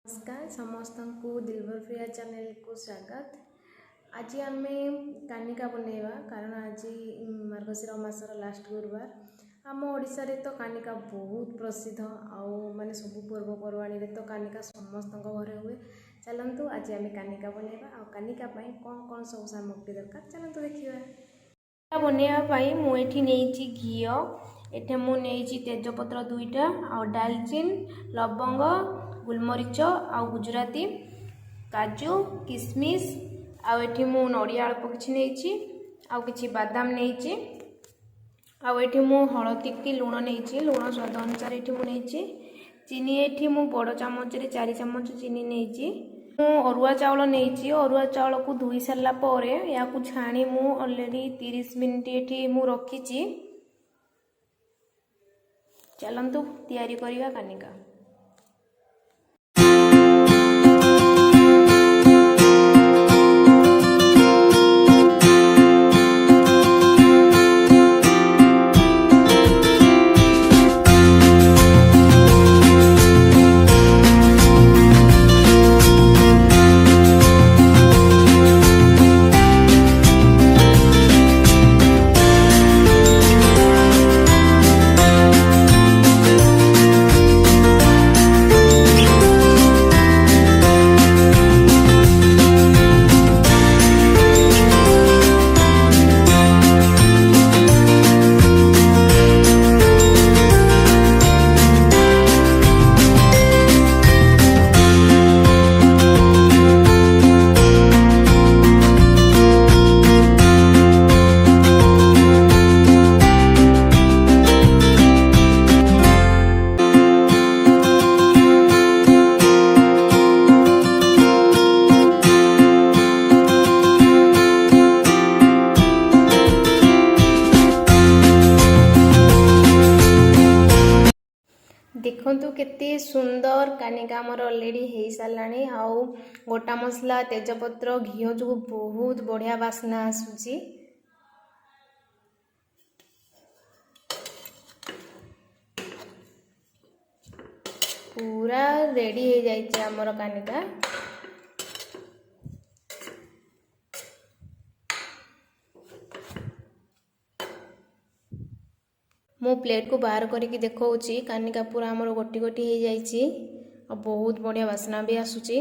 नमस्कार समस्त को दिलबर प्रिया चैनल को स्वागत। आज आम कानिका बनैबा कारण आज मार्गशीर मासर लास्ट गुरुवार। आम ओडिशा रे तो कानिका बहुत प्रसिद्ध आउ माने सब पर्वपर्वाणी रे तो कानिका समस्त घरे हुए। चलतु आज आम कानिका बनैबा आ कानिका पई कौन कौन सब सामग्री दरकार चलतु देखिबा। बनैबा मुझे नहीं घीओ एठे मु नहीं तेजपत्र 2टा आ डालचीन लवंग गुलमरीच आ गुजराती काजू किशमिश आठी मु नड़िया अल्प किसी नहीं आछि बादाम नहीं आठी मु हलदी की लुण नहीं लुण स्वाद अनुसार ये मुझे चीनी ये मु बड़ चामच रे 4 चामच चीनी नहीं अरुआ चाउल नहीं अरुआ चाउल को धोई सारा पर या छाणी मु ऑलरेडी 30 मिनिट ये मु रखी। चलतु तैयारी करिवा कानिका। देखु केते सुंदर कानिका आमर ऑलरेडी हो साराणी आउ गोटा मसला तेजपत्र घीओ जो बहुत बढ़िया बास्ना आसूची। पूरा रेडी हो जाइए आमर कानिका। मो प्लेट को बाहर करके देखौची कानिका पूरा आमर गोटी गोटी हो जाइए और बहुत बढ़िया बास्ना भी आसूची।